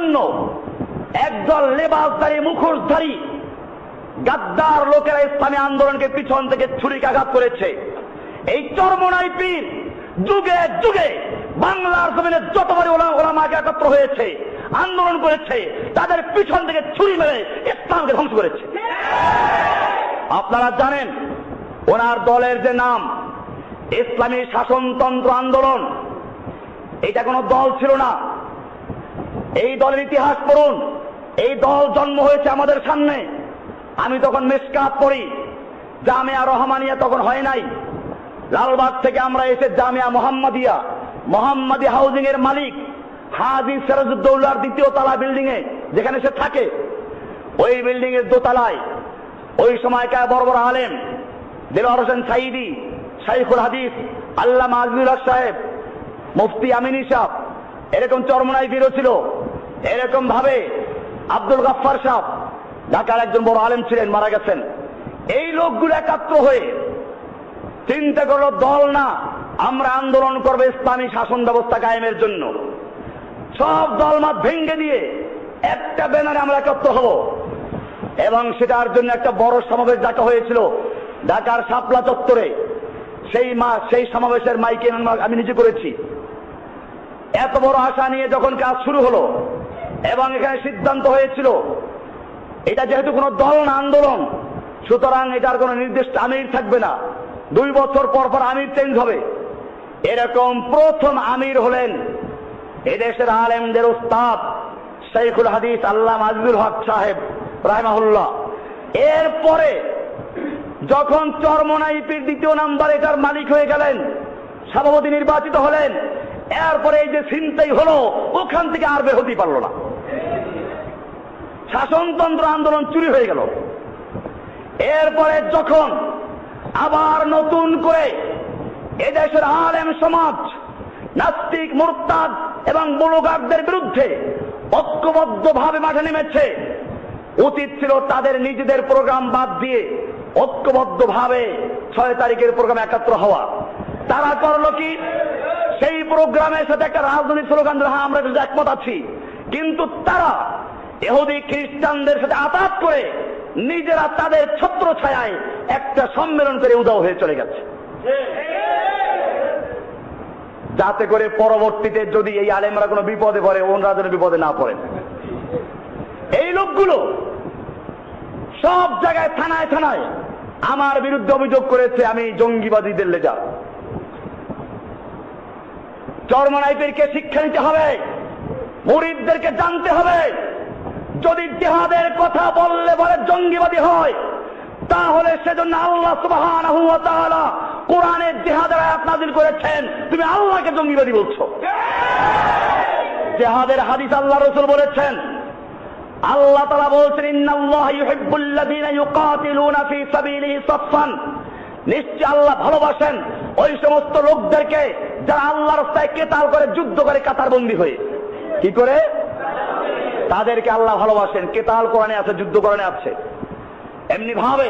জন্য একদল লেবাসধারী মুখোশধারী গাদ্দার লোকেরা ইসলামী আন্দোলনকে পিছন থেকে ছুরিকাঘাত করেছে। এই চরমোনাই পীর যুগে যুগে বাংলার জমিনে যতবারই ওলামাকে একত্র হয়েছে, আন্দোলন করেছে, তাদের পিছন থেকে ছুরি মেরে ইসলামকে ধ্বংস করেছে। আপনারা জানেন ওনার দলের যে নাম ইসলামী শাসনতন্ত্র আন্দোলন, এটা কোনো দল ছিল না। এই দলের ইতিহাস পড়ুন। এই দল জন্ম হয়েছে আমাদের সামনে। আমি তখন মিশকাত পড়ি, জামিয়া রহমানিয়া তখন হয় নাই। লালবাগ থেকে আমরা এসে জামিয়া মোহাম্মদী হাউজিং এর মালিক হাজী সিরাজউদ্দৌলার দ্বিতীয় তলা বিল্ডিং এ যেখানে সে থাকে, ওই বিল্ডিং এর দোতলায় ওই সময়কার বড় বড় আলেম দেলোয়ার হোসেন সাইদি, শাইখুল হাদিস আল্লামা আজিজুল হক সাহেব, মুফতি আমিনী সাহেব, এরকম চরমোনাই পীরও ছিল। এরকম ভাবে আব্দুল গাফফার সাহেব ঢাকার একজন বড় আলেম ছিলেন, মারা গেছেন। এই লোকগুলো একাত্র হয়ে চিন্তা করলো, দল না, আমরা আন্দোলন করবো ইসলামী শাসন ব্যবস্থা কায়েমের জন্য। সব দলমত ভেঙ্গে দিয়ে একটা ব্যানারে আমরা একাত্র হব, এবং সেটার জন্য একটা বড় সমাবেশ ডাকা হয়েছিল ঢাকার শাপলা চত্বরে। সেই সমাবেশের মাইকে আমি নিজে করেছি। এত বড় আশা নিয়ে যখন কাজ শুরু হলো এবং এখানে সিদ্ধান্ত হয়েছিল এটা যেহেতু কোনো দল না, আন্দোলন, সুতরাং এটার কোনো নির্দিষ্ট আমির থাকবে না, 2 বছর পর পর আমির চেঞ্জ হবে। এরকম প্রথম আমির হলেন এদেশের আলেমদের উস্তাদ শাইখুল হাদিস আল্লামা আজিজুল হক সাহেব রাহিমাহুল্লাহ। এরপরে যখন চরমোনাই পীর দ্বিতীয় নাম্বার এটার মালিক হয়ে গেলেন, সভাপতি নির্বাচিত হলেন, এরপরে এই যে ছিনতাই হলো, ওখান থেকে আর বের হতেই পারল না। শাসনতন্ত্র আন্দোলন চুরি হয়ে গেল। এরপরে যখন আবার নতুন করে এদেশের আলেম সমাজ নাস্তিক, মুরতাদ এবং বুলগারদের বিরুদ্ধে ঐক্যবদ্ধভাবে মাঠে নেমেছে, উচিত ছিল তাদের নিজেদের প্রোগ্রাম বাদ দিয়ে ঐক্যবদ্ধভাবে 6 তারিখের প্রোগ্রামে একাত্র হওয়া। তারা করলো কি, সেই প্রোগ্রামের সাথে একটা রাজনৈতিক স্লোগান দিল, হ্যাঁ আমরা একমত আছি, কিন্তু তারা ইহুদি খ্রিস্টানদের সাথে আতাত করে নিজেরা তাদের ছত্র ছায়ায় একটা সম্মেলন করে উধাও হয়ে চলে গেছে, যাতে করে পরবর্তীতে যদি এই আলেমরা কোনো বিপদে পড়ে, ওনরা যেন বিপদে না পড়েন। এই লোকগুলো সব জায়গায় থানায় থানায় আমার বিরুদ্ধে অভিযোগ করেছে আমি জঙ্গিবাদীদের লেজা। চরমোনাই পীরকে শিক্ষা নিতে হবে, মুরিদদেরকে জানতে হবে, যদি জিহাদের কথা বললে বলে জঙ্গিবাদী হয়, তাহলে সেজন্য আল্লাহ সুবহানাহু ওয়া তাআলা কোরআনের জিহাদের আয়াত নাযিল করেছেন, তুমি আল্লাহকে জঙ্গিবাদী বলছো। জিহাদের হাদিস আল্লাহ রাসূল বলেছেন, আল্লাহ তাআলা বলছেন, ইন্নাল্লাহা ইউহিব্বুল্লাযীনা ইউকাতিলুনা ফী সাবিলিহি সাফফান, নিশ্চয় আল্লাহ ভালোবাসেন ওই সমস্ত লোকদেরকে যারা আল্লাহর রাস্তায় কিতাল করে, যুদ্ধ করে, কাতারবন্দী হয়ে। কি করে? তাদেরকে আল্লাহ ভালোবাসেন। কিতাল কোরআনে আছে, যুদ্ধ কোরআনে আছে। এমনি ভাবে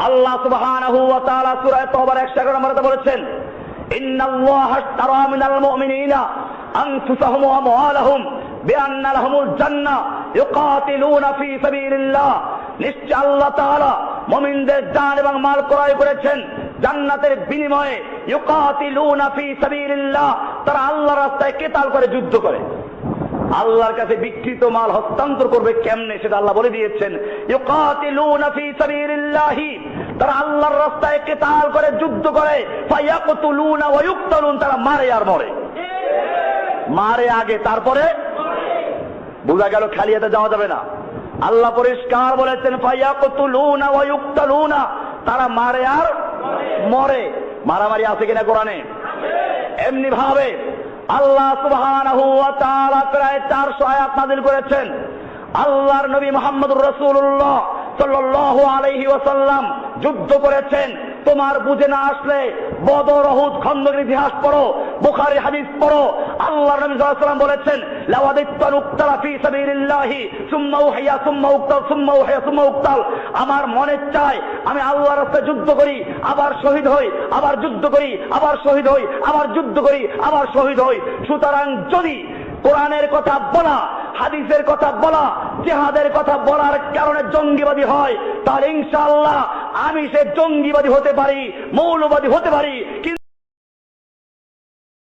আল্লাহ সুবহানাহু ওয়া তাআলা সূরা তাওবার 111 নম্বরে বলেছেন, ইন্নাল্লাহা আশতারা মিনাল মুমিনিনা আনফুসাহুম ওয়া আমওয়ালাহুম বিআন্না লাহুমুল জান্নাহ ইউকাতিলুনা ফী সাবিলিল্লাহ, নিশ্চয় আল্লাহ তাআলা মুমিনদের জান এবং মাল ক্রয় করেছেন জান্নাতের বিনিময়ে। ইউকাতিলুনা ফী সাবিলিল্লাহ, তারা আল্লাহর রাস্তায় কিতাল করে, যুদ্ধ করে। আল্লাহর কাছে বিকৃত মাল হস্তান্তর করবে কেমনে সেটা আল্লাহ বলে দিয়েছেন। ইউকাতিলুনা ফী সাবিলিল্লাহি, তারা আল্লাহর রাস্তায় কিতাল করে, যুদ্ধ করে। ফায়াকতুলুনা ওয়া ইউকতালুন, তারা মারে আর মরে। মারে আগে, তারপরে বোঝা গেল খালি হাতে যাওয়া যাবে না। আল্লাহ পরিষ্কার বলেছেন, ফায়াকতুলুনা ওয়া ইউকতালুনা, তারা মারে আর মরে। মারামারি আছে কিনা কোরআনে? এমনি ভাবে আল্লাহ সুবহানাহু ওয়া তাআলা প্রায় 400 আয়াত নাযিল করেছেন। আল্লাহর নবী মুহাম্মদুর রাসূলুল্লাহ সাল্লাল্লাহু আলাইহি ওয়াসাল্লাম যুদ্ধ করেছেন। তোমার বুঝে না আসলে বদর, উহুদ, খন্দকের ইতিহাস পড়ো, বুখারী হাদিস পড়ো। আল্লাহর নবী সাল্লাল্লাহু আলাইহি ওয়াসাল্লাম বলেছেন, লাওয়াদিত্তু উক্তালা ফী সাবিলিল্লাহি সুম্মা উহিয়া সুম্মা উক্তাল সুম্মা উহিয়া সুম্মা উক্তাল, আমার মনে চায় আমি আল্লাহর রাস্তায় যুদ্ধ করি, আবার শহীদ হই, আবার যুদ্ধ করি, আবার শহীদ হই, আবার যুদ্ধ করি, আবার শহীদ হই। সুতরাং যদি কোরআনের কথা বলা, হাদিসের কথা বলা, জিহাদের কথা বলার কারণে জঙ্গিবাদী হয়, তাহলে ইনশাআল্লাহ আমি সে জঙ্গিবাদী হতে পারি, মৌলবাদী হতে পারি, কিন্তু